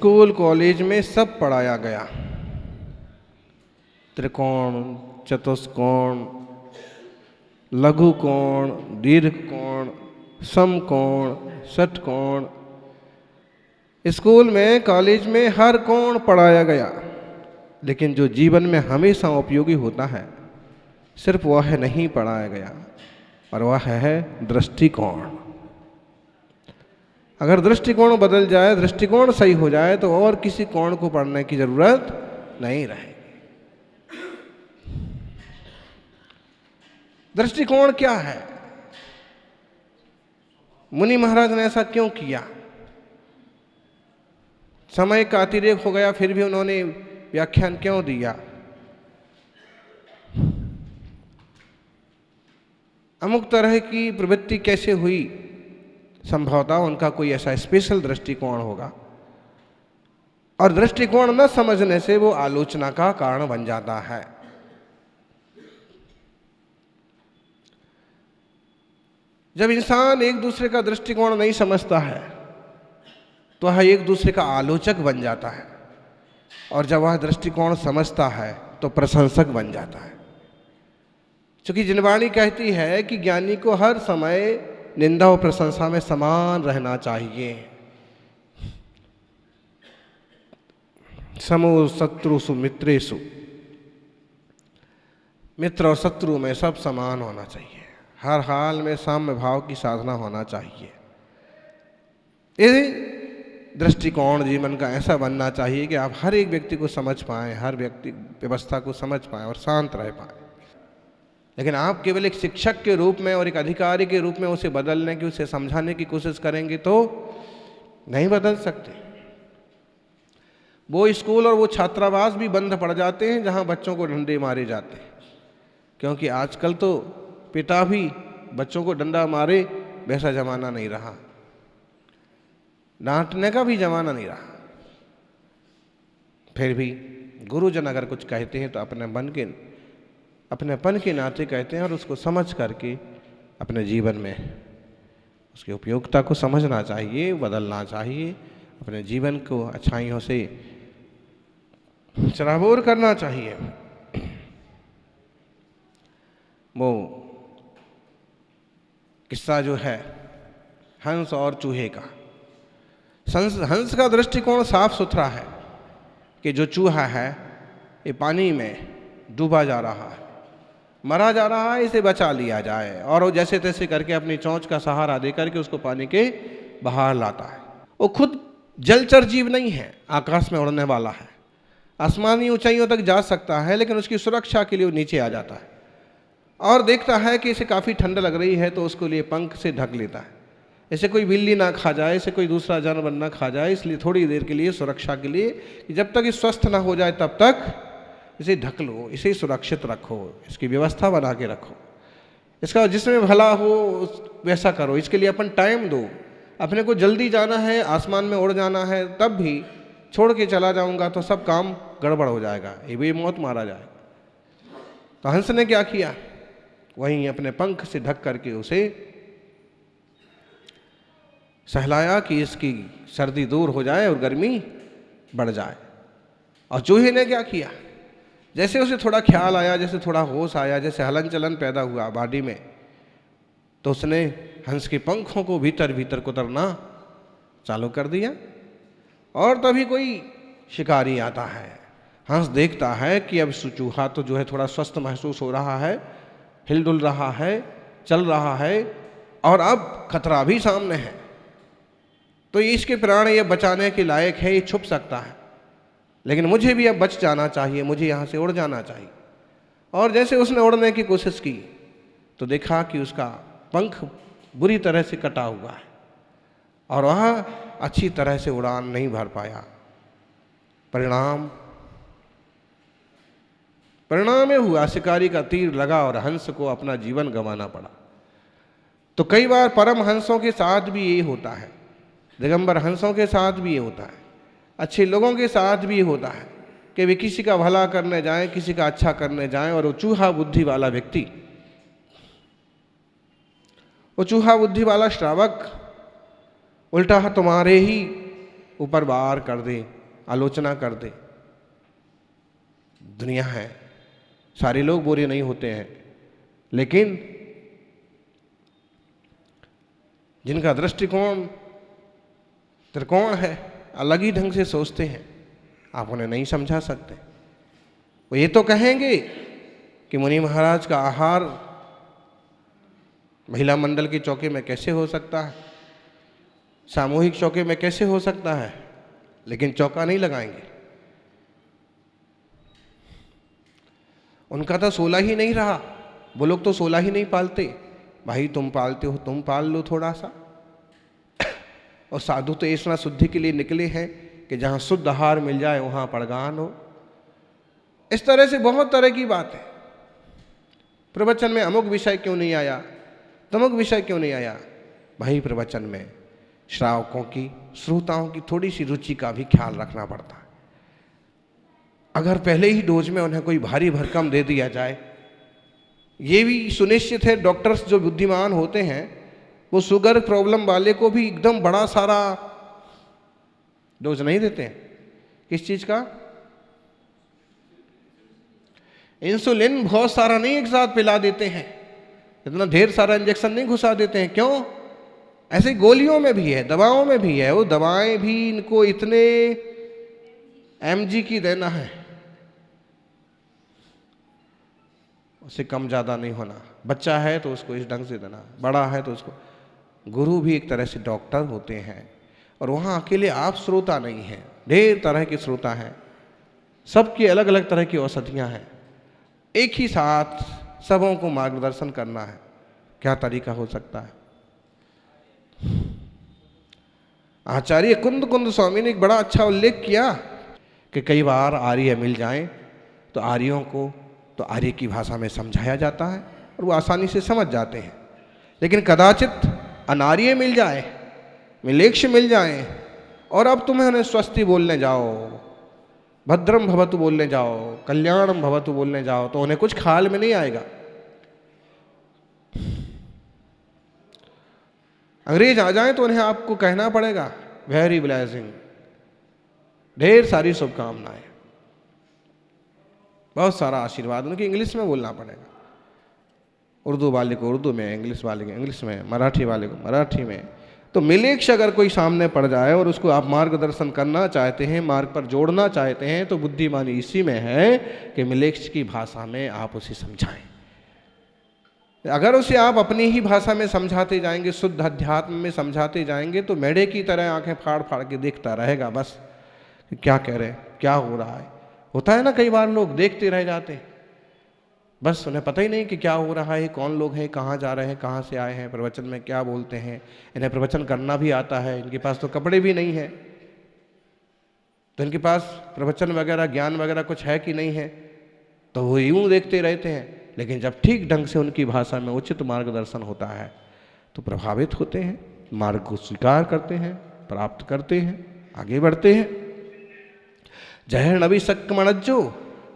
School college में सब पढ़ाया गया, त्रिकोण, चतुष्कोण, लघुकोण, दीर्घकोण, समकोण, षटकोण। स्कूल में कॉलेज में हर कोण पढ़ाया गया, लेकिन जो जीवन में हमेशा उपयोगी होता है सिर्फ वह नहीं पढ़ाया गया, और वह है दृष्टिकोण। अगर दृष्टिकोण बदल जाए, दृष्टिकोण सही हो जाए, तो और किसी कोण को पढ़ने की जरूरत नहीं रहेगी। दृष्टिकोण क्या है? मुनि महाराज ने ऐसा क्यों किया? समय का अतिरेक हो गया, फिर भी उन्होंने व्याख्यान क्यों दिया? अमुक तरह की प्रवृत्ति कैसे हुई? संभवतः उनका कोई ऐसा स्पेशल दृष्टिकोण होगा, और दृष्टिकोण न समझने से वो आलोचना का कारण बन जाता है। जब इंसान एक दूसरे का दृष्टिकोण नहीं समझता है तो वह एक दूसरे का आलोचक बन जाता है, और जब वह दृष्टिकोण समझता है तो प्रशंसक बन जाता है। क्योंकि जिनवाणी कहती है कि ज्ञानी को हर समय निंदा और प्रशंसा में समान रहना चाहिए। समो शत्रुषु मित्रेषु, मित्र और शत्रु में सब समान होना चाहिए, हर हाल में साम्य भाव की साधना होना चाहिए। ये दृष्टिकोण जीवन का ऐसा बनना चाहिए कि आप हर एक व्यक्ति को समझ पाएं, हर व्यक्ति व्यवस्था को समझ पाएं और शांत रह पाएं। लेकिन आप केवल एक शिक्षक के रूप में और एक अधिकारी के रूप में उसे बदलने की, उसे समझाने की कोशिश करेंगे तो नहीं बदल सकते। वो स्कूल और वो छात्रावास भी बंद पड़ जाते हैं जहां बच्चों को डंडे मारे जाते हैं, क्योंकि आजकल तो पिता भी बच्चों को डंडा मारे वैसा जमाना नहीं रहा, डांटने का भी जमाना नहीं रहा। फिर भी गुरुजन अगर कुछ कहते हैं तो अपनेपन के नाते कहते हैं, और उसको समझ करके अपने जीवन में उसकी उपयोगिता को समझना चाहिए, बदलना चाहिए, अपने जीवन को अच्छाइयों से चराबोर करना चाहिए। वो किस्सा जो है हंस और चूहे का, हंस का दृष्टिकोण साफ सुथरा है कि जो चूहा है ये पानी में डूबा जा रहा है, मरा जा रहा है, इसे बचा लिया जाए, और वो जैसे तैसे करके अपनी चोंच का सहारा देकर के उसको पानी के बाहर लाता है। वो खुद जलचर जीव नहीं है, आकाश में उड़ने वाला है, आसमानी ऊंचाइयों तक जा सकता है, लेकिन उसकी सुरक्षा के लिए वो नीचे आ जाता है और देखता है कि इसे काफ़ी ठंड लग रही है तो उसको लिए पंख से ढक लेता है, इसे कोई बिल्ली ना खा जाए, इसे कोई दूसरा जानवर ना खा जाए, इसलिए थोड़ी देर के लिए सुरक्षा के लिए कि जब तक ये स्वस्थ ना हो जाए तब तक इसे ढक लो, इसे सुरक्षित रखो, इसकी व्यवस्था बना के रखो, इसका जिसमें भला हो वैसा करो, इसके लिए अपन टाइम दो। अपने को जल्दी जाना है, आसमान में उड़ जाना है, तब भी छोड़ के चला जाऊंगा तो सब काम गड़बड़ हो जाएगा, ये भी मौत मारा जाएगा। तो हंस ने क्या किया? वहीं अपने पंख से ढक करके उसे सहलाया कि इसकी सर्दी दूर हो जाए और गर्मी बढ़ जाए। और चूहे ने क्या किया? जैसे उसे थोड़ा ख्याल आया, जैसे थोड़ा होश आया, जैसे हलन चलन पैदा हुआ बॉडी में, तो उसने हंस के पंखों को भीतर भीतर कुतरना चालू कर दिया। और तभी कोई शिकारी आता है, हंस देखता है कि अब चूहा तो जो है थोड़ा स्वस्थ महसूस हो रहा है, हिलडुल रहा है, चल रहा है, और अब खतरा भी सामने है, तो इसके प्राण ये बचाने के लायक है, ये छुप सकता है, लेकिन मुझे भी अब बच जाना चाहिए, मुझे यहाँ से उड़ जाना चाहिए। और जैसे उसने उड़ने की कोशिश की तो देखा कि उसका पंख बुरी तरह से कटा हुआ है और वह अच्छी तरह से उड़ान नहीं भर पाया। परिणाम ये हुआ, शिकारी का तीर लगा और हंस को अपना जीवन गंवाना पड़ा। तो कई बार परम हंसों के साथ भी ये होता है, दिगंबर हंसों के साथ भी ये होता है, अच्छे लोगों के साथ भी ये होता है कि वे किसी का भला करने जाएं, किसी का अच्छा करने जाएं, और वो चूहा बुद्धि वाला व्यक्ति, वो चूहा बुद्धि वाला श्रावक उल्टा तुम्हारे ही ऊपर बार कर दे, आलोचना कर दे। दुनिया है, सारे लोग बुरे नहीं होते हैं, लेकिन जिनका दृष्टिकोण त्रिकोण है, अलग ही ढंग से सोचते हैं, आप उन्हें नहीं समझा सकते। वो ये तो कहेंगे कि मुनि महाराज का आहार महिला मंडल के चौके में कैसे हो सकता है, सामूहिक चौके में कैसे हो सकता है, लेकिन चौका नहीं लगाएंगे। उनका तो 16 ही नहीं रहा, वो लोग तो 16 ही नहीं पालते। भाई तुम पालते हो, तुम पाल लो थोड़ा सा। और साधु तो ऐसा शुद्धि के लिए निकले हैं कि जहाँ शुद्ध आहार मिल जाए वहाँ पड़गान हो। इस तरह से बहुत तरह की बात है। प्रवचन में अमुक विषय क्यों नहीं आया, तमुक विषय क्यों नहीं आया। भाई प्रवचन में श्रावकों की, श्रोताओं की थोड़ी सी रुचि का भी ख्याल रखना पड़ता है। अगर पहले ही डोज में उन्हें कोई भारी भरकम दे दिया जाए, ये भी सुनिश्चित है, डॉक्टर्स जो बुद्धिमान होते हैं वो शुगर प्रॉब्लम वाले को भी एकदम बड़ा सारा डोज नहीं देते हैं। किस चीज का? इंसुलिन बहुत सारा नहीं एक साथ पिला देते हैं, इतना ढेर सारा इंजेक्शन नहीं घुसा देते हैं। क्यों? ऐसे गोलियों में भी है, दवाओं में भी है। वो दवाएं भी इनको इतने mg की देना है, उससे कम ज़्यादा नहीं होना। बच्चा है तो उसको इस ढंग से देना, बड़ा है तो उसको। गुरु भी एक तरह से डॉक्टर होते हैं, और वहाँ अकेले आप श्रोता नहीं हैं, ढेर तरह के श्रोता हैं, सबकी अलग अलग तरह की औषधियाँ हैं। एक ही साथ सबों को मार्गदर्शन करना है, क्या तरीका हो सकता है। आचार्य कुंद कुंद स्वामी ने एक बड़ा अच्छा उल्लेख किया कि कई बार आर्य मिल जाएं तो आर्यों को तो आर्य की भाषा में समझाया जाता है और वो आसानी से समझ जाते हैं, लेकिन कदाचित अनार्य मिल जाए, मिलेक्ष मिल जाए, और अब तुम्हें उन्हें स्वस्ति बोलने जाओ, भद्रम भवतु बोलने जाओ, कल्याणम भवतु बोलने जाओ, तो उन्हें कुछ ख्याल में नहीं आएगा। अंग्रेज आ जाएं तो उन्हें आपको कहना पड़ेगा वेरी ब्लेसिंग, ढेर सारी शुभकामनाएं, बहुत सारा आशीर्वाद। उनकी इंग्लिश में बोलना पड़ेगा, उर्दू वाले को उर्दू में, इंग्लिश वाले को इंग्लिश में, मराठी वाले को मराठी में। तो मिलेक्ष अगर कोई सामने पड़ जाए और उसको आप मार्गदर्शन करना चाहते हैं, मार्ग पर जोड़ना चाहते हैं, तो बुद्धिमानी इसी में है कि मिलेक्ष की भाषा में आप उसे समझाएं। अगर उसे आप अपनी ही भाषा में समझाते जाएंगे, शुद्ध अध्यात्म में समझाते जाएंगे, तो मेढे की तरह आंखें फाड़ फाड़ के देखता रहेगा बस कि क्या कह रहे हैं, क्या हो रहा है। होता है ना, कई बार लोग देखते रह जाते हैं, बस उन्हें पता ही नहीं कि क्या हो रहा है, कौन लोग हैं, कहाँ जा रहे हैं, कहाँ से आए हैं, प्रवचन में क्या बोलते हैं। इन्हें प्रवचन करना भी आता है, इनके पास तो कपड़े भी नहीं है, तो इनके पास प्रवचन वगैरह ज्ञान वगैरह कुछ है कि नहीं है, तो वो यूं देखते रहते हैं। लेकिन जब ठीक ढंग से उनकी भाषा में उचित मार्गदर्शन होता है तो प्रभावित होते हैं, मार्ग को स्वीकार करते हैं, प्राप्त करते हैं, आगे बढ़ते हैं। जय नबी सक्कम अणज्जो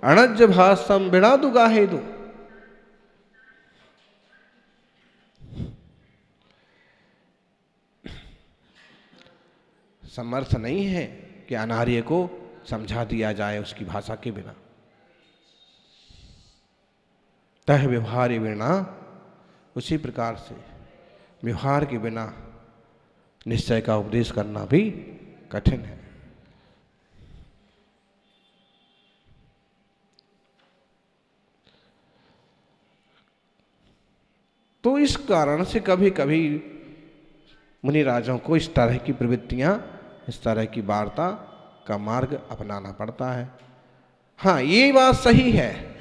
अणज्ज भाषम बिना दु गाहे दो। समर्थ नहीं है कि अनार्य को समझा दिया जाए उसकी भाषा के बिना। तह व्यवहार बिना, उसी प्रकार से व्यवहार के बिना निश्चय का उपदेश करना भी कठिन है। तो इस कारण से कभी कभी मुनि राजाओं को इस तरह की प्रवृत्तियां, इस तरह की वार्ता का मार्ग अपनाना पड़ता है। हाँ, ये बात सही है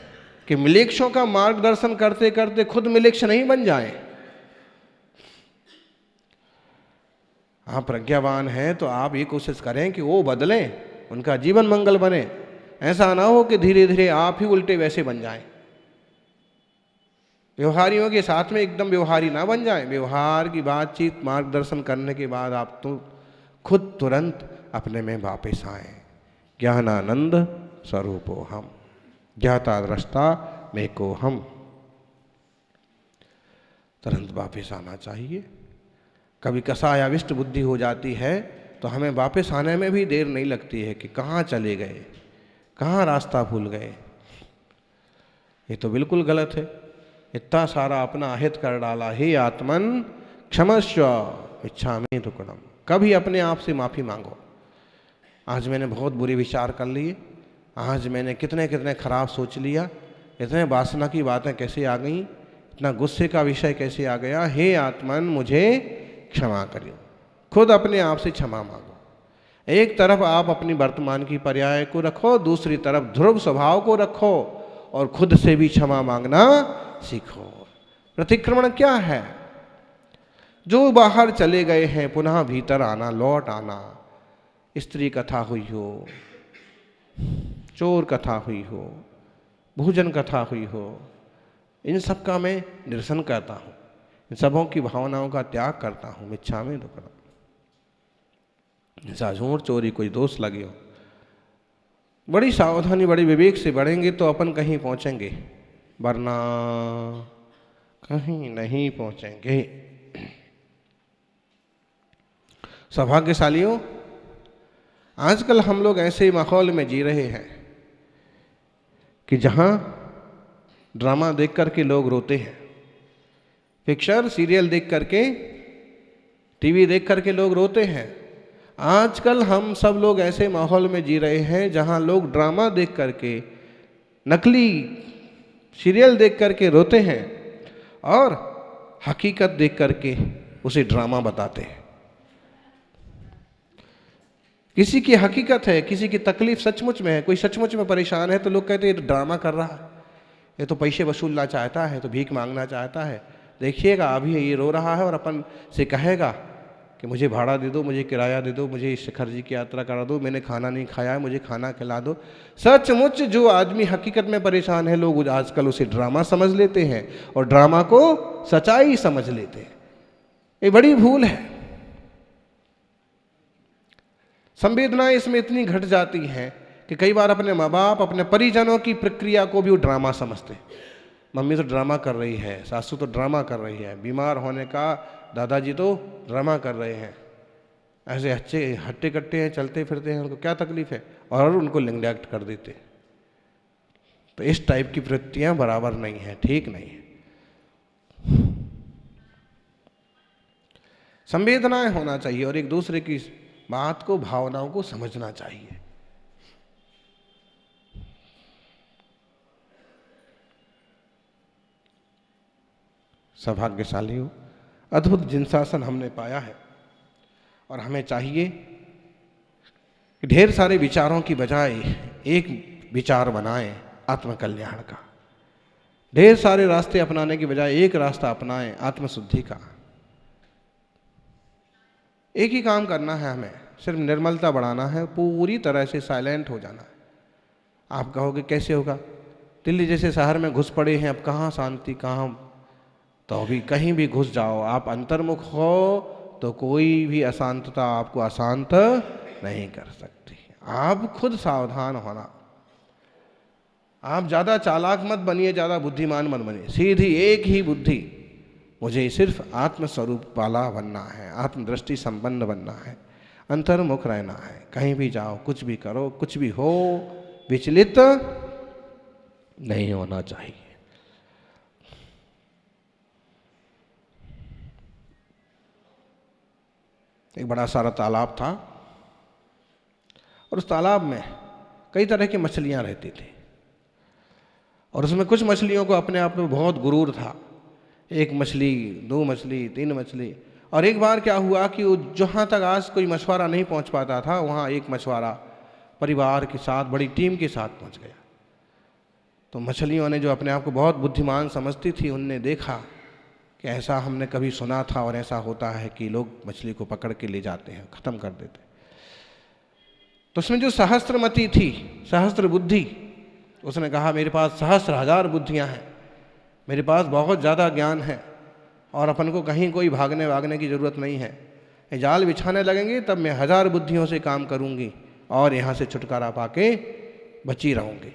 कि मिलेक्षों का मार्गदर्शन करते करते खुद मिलेक्ष नहीं बन जाए। आप प्रज्ञावान हैं तो आप ये कोशिश करें कि वो बदलें, उनका जीवन मंगल बने। ऐसा ना हो कि धीरे धीरे आप ही उल्टे वैसे बन जाएं। व्यवहारियों के साथ में एकदम व्यवहारी ना बन जाएं। व्यवहार की बातचीत मार्गदर्शन करने के बाद आप तो खुद तुरंत अपने में वापस आए। ज्ञानानंद स्वरूपो हम, ज्ञाता दृष्टा में को हम, तुरंत वापस आना चाहिए। कभी कसायाविष्ट बुद्धि हो जाती है तो तो हमें वापस आने में भी देर नहीं लगती है कि कहाँ चले गए, कहाँ रास्ता भूल गए। ये तो बिल्कुल गलत है। इतना सारा अपना अहित कर डाला, हे आत्मन क्षमस्व इच्छामि दुक्कडम। कभी अपने आप से माफ़ी मांगो। आज मैंने बहुत बुरे विचार कर लिए, आज मैंने कितने कितने खराब सोच लिया, इतने वासना की बातें कैसे आ गई, इतना गुस्से का विषय कैसे आ गया, हे आत्मन मुझे क्षमा करियो। खुद अपने आप से क्षमा मांगो। एक तरफ आप अपनी वर्तमान की पर्याय को रखो, दूसरी तरफ ध्रुव स्वभाव को रखो और खुद से भी क्षमा मांगना सीखो। प्रतिक्रमण क्या है? जो बाहर चले गए हैं पुनः भीतर आना, लौट आना। स्त्री कथा हुई हो, चोर कथा हुई हो, भोजन कथा हुई हो, इन सब का मैं निरसन करता हूँ, इन सबों की भावनाओं का त्याग करता हूँ। मिच्छामि दुक्कडम। जैसा झूठ चोरी कोई दोष लगे हो, बड़ी सावधानी बड़ी विवेक से बढ़ेंगे तो अपन कहीं पहुँचेंगे, वरना कहीं नहीं पहुँचेंगे। सौभाग्यशालियों, आजकल हम लोग ऐसे माहौल में जी रहे हैं कि जहाँ ड्रामा देख करके लोग रोते हैं, पिक्चर सीरियल देख करके, टीवी देख करके लोग रोते हैं। आजकल हम सब लोग ऐसे माहौल में जी रहे हैं जहाँ लोग ड्रामा देख करके, नकली सीरियल देख करके रोते हैं और हकीकत देख करके उसे ड्रामा बताते हैं। किसी की हकीकत है, किसी की तकलीफ सचमुच में है, कोई सचमुच में परेशान है तो लोग कहते हैं ये ड्रामा कर रहा है, ये तो पैसे वसूलना चाहता है, तो भीख मांगना चाहता है। देखिएगा अभी ये रो रहा है और अपन से कहेगा कि मुझे भाड़ा दे दो, मुझे किराया दे दो, मुझे शिखर जी की यात्रा करा दो, मैंने खाना नहीं खाया है, मुझे खाना खिला दो। सचमुच जो आदमी हकीकत में परेशान है, लोग आजकल उसे ड्रामा समझ लेते हैं और ड्रामा को सच्चाई समझ लेते हैं। ये बड़ी भूल है। संवेदनाएं इसमें इतनी घट जाती हैं कि कई बार अपने माँ बाप, अपने परिजनों की प्रक्रिया को भी वो ड्रामा समझते हैं। मम्मी तो ड्रामा कर रही है, सासू तो ड्रामा कर रही है, बीमार होने का दादाजी तो ड्रामा कर रहे हैं, ऐसे अच्छे हट्टे कट्टे हैं, चलते फिरते हैं, उनको क्या तकलीफ है, और उनको निग्लेक्ट कर देते हैं। तो इस टाइप की वृत्तियां बराबर नहीं है, ठीक नहीं है। संवेदनाएं होना चाहिए और एक दूसरे की बात को, भावनाओं को समझना चाहिए। सौभाग्यशाली हो, अद्भुत जिनशासन हमने पाया है और हमें चाहिए कि ढेर सारे विचारों की बजाय एक विचार बनाएं आत्मकल्याण का। ढेर सारे रास्ते अपनाने की बजाय एक रास्ता अपनाएं आत्मशुद्धि का। एक ही काम करना है हमें, सिर्फ निर्मलता बढ़ाना है, पूरी तरह से साइलेंट हो जाना है। आप कहोगे कैसे होगा? दिल्ली जैसे शहर में घुस पड़े हैं, अब कहाँ शांति, कहाँ? तो अभी कहीं भी घुस जाओ, आप अंतर्मुख हो तो कोई भी अशांतता आपको अशांत नहीं कर सकती। आप खुद सावधान होना। आप ज़्यादा चालाक मत बनिए, ज़्यादा बुद्धिमान मत बनिए, सीधी एक ही बुद्धि, मुझे सिर्फ आत्मस्वरूप वाला बनना है, आत्मदृष्टि संपन्न बनना है, अंतर्मुख रहना है। कहीं भी जाओ, कुछ भी करो, कुछ भी हो, विचलित नहीं होना चाहिए। एक बड़ा सारा तालाब था और उस तालाब में कई तरह की मछलियां रहती थी और उसमें कुछ मछलियों को अपने आप में बहुत गुरूर था। एक मछली, दो मछली, तीन मछली। और एक बार क्या हुआ कि वो जहाँ तक आज कोई मछुआरा नहीं पहुँच पाता था, वहाँ एक मछुआरा परिवार के साथ, बड़ी टीम के साथ पहुँच गया। तो मछलियों ने, जो अपने आप को बहुत बुद्धिमान समझती थी, उनने देखा कि ऐसा हमने कभी सुना था और ऐसा होता है कि लोग मछली को पकड़ के ले जाते हैं, ख़त्म कर देते हैं। तो उसमें जो सहस्त्रमती थी, सहस्त्र बुद्धि, उसने कहा मेरे पास सहस्त्र हजार बुद्धियाँ हैं, मेरे पास बहुत ज़्यादा ज्ञान है और अपन को कहीं कोई भागने वागने की ज़रूरत नहीं है। जाल बिछाने लगेंगे तब मैं 1000 बुद्धियों से काम करूँगी और यहाँ से छुटकारा पाके बची रहूँगी।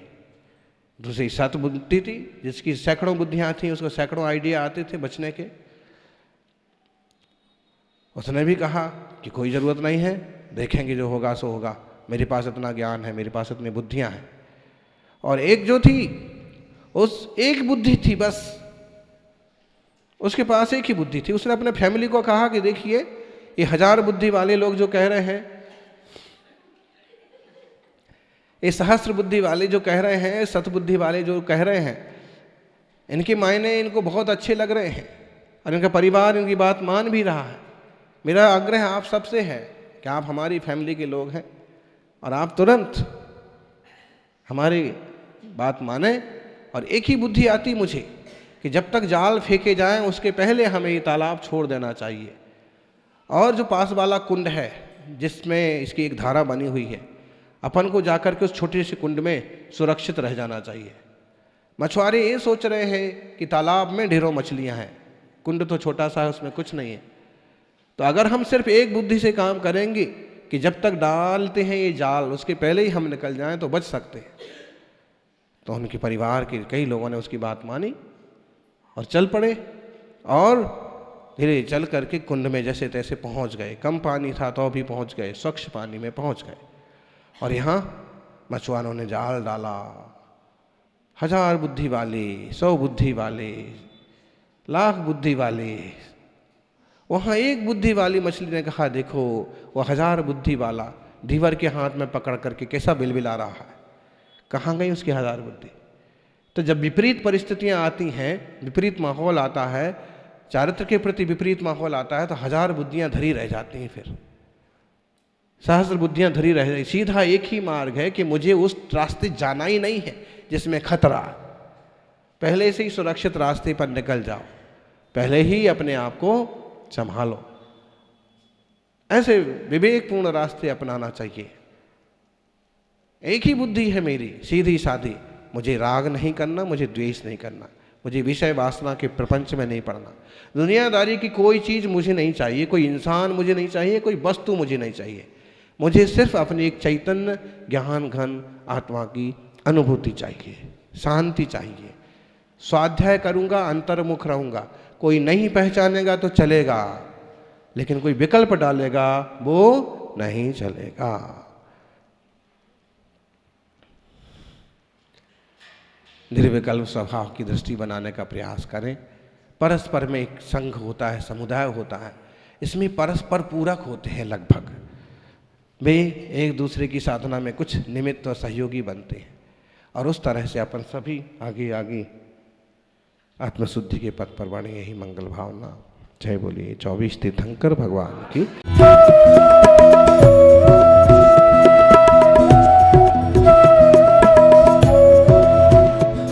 दूसरी सत बुद्धि थी, जिसकी सैकड़ों बुद्धियाँ थीं, उसको सैकड़ों आइडिया आते थे बचने के। उसने भी कहा कि कोई ज़रूरत नहीं है, देखेंगे जो होगा सो होगा, मेरे पास इतना ज्ञान है, मेरे पास इतनी बुद्धियां हैं। और एक जो थी, उस एक बुद्धि थी बस, उसके पास एक ही बुद्धि थी। उसने अपने फैमिली को कहा कि देखिए ये 1000 बुद्धि वाले लोग जो कह रहे हैं, ये सहस्त्र बुद्धि वाले जो कह रहे हैं, सतबुद्धि वाले जो कह रहे हैं, इनके मायने इनको बहुत अच्छे लग रहे हैं और इनका परिवार इनकी बात मान भी रहा है। मेरा आग्रह आप सबसे है कि आप हमारी फैमिली के लोग हैं और आप तुरंत हमारी बात माने। और एक ही बुद्धि आती मुझे कि जब तक जाल फेंके जाएं उसके पहले हमें ये तालाब छोड़ देना चाहिए। और जो पास वाला कुंड है जिसमें इसकी एक धारा बनी हुई है, अपन को जाकर के उस छोटे से कुंड में सुरक्षित रह जाना चाहिए। मछुआरे ये सोच रहे हैं कि तालाब में ढेरों मछलियां हैं, कुंड तो छोटा सा है, उसमें कुछ नहीं है। तो अगर हम सिर्फ एक बुद्धि से काम करेंगे कि जब तक डालते हैं ये जाल उसके पहले ही हम निकल जाएं तो बच सकते हैं। तो उनके परिवार के कई लोगों ने उसकी बात मानी और चल पड़े और धीरे चल करके कुंड में जैसे तैसे पहुंच गए। कम पानी था तो भी पहुंच गए, स्वच्छ पानी में पहुंच गए। और यहाँ मछुआरों ने जाल डाला। 1000 बुद्धि वाले, 100 बुद्धि वाले, लाख बुद्धि वाले। वहाँ एक बुद्धि वाली मछली ने कहा देखो वो 1000 बुद्धि वाला ढीवर के हाथ में पकड़ करके कैसा बिलबिला रहा है, कहाँ गई उसकी 1000 बुद्धि। तो जब विपरीत परिस्थितियाँ आती हैं, विपरीत माहौल आता है, चारित्र के प्रति विपरीत माहौल आता है, तो 1000 बुद्धियाँ धरी रह जाती हैं। फिर सहस्त्र बुद्धियाँ धरी रह जाती। सीधा एक ही मार्ग है कि मुझे उस रास्ते जाना ही नहीं है जिसमें खतरा। पहले से ही सुरक्षित रास्ते पर निकल जाओ, पहले ही अपने आप को संभालो। ऐसे विवेकपूर्ण रास्ते अपनाना चाहिए। एक ही बुद्धि है मेरी, सीधी सादी। मुझे राग नहीं करना, मुझे द्वेष नहीं करना, मुझे विषय वासना के प्रपंच में नहीं पड़ना। दुनियादारी की कोई चीज़ मुझे नहीं चाहिए, कोई इंसान मुझे नहीं चाहिए, कोई वस्तु मुझे नहीं चाहिए। मुझे सिर्फ अपनी एक चैतन्य ज्ञान घन आत्मा की अनुभूति चाहिए, शांति चाहिए। स्वाध्याय करूँगा, अंतर्मुख रहूँगा। कोई नहीं पहचानेगा तो चलेगा, लेकिन कोई विकल्प डालेगा वो नहीं चलेगा। निर्विकल्प स्वभाव की दृष्टि बनाने का प्रयास करें। परस्पर में एक संघ होता है, समुदाय होता है, इसमें परस्पर पूरक होते हैं। लगभग वे एक दूसरे की साधना में कुछ निमित्त और सहयोगी बनते हैं और उस तरह से अपन सभी आगे आगे आत्मशुद्धि के पथ पर बढ़े। यही मंगल भावना। जय बोलिए 24 तीर्थंकर भगवान की।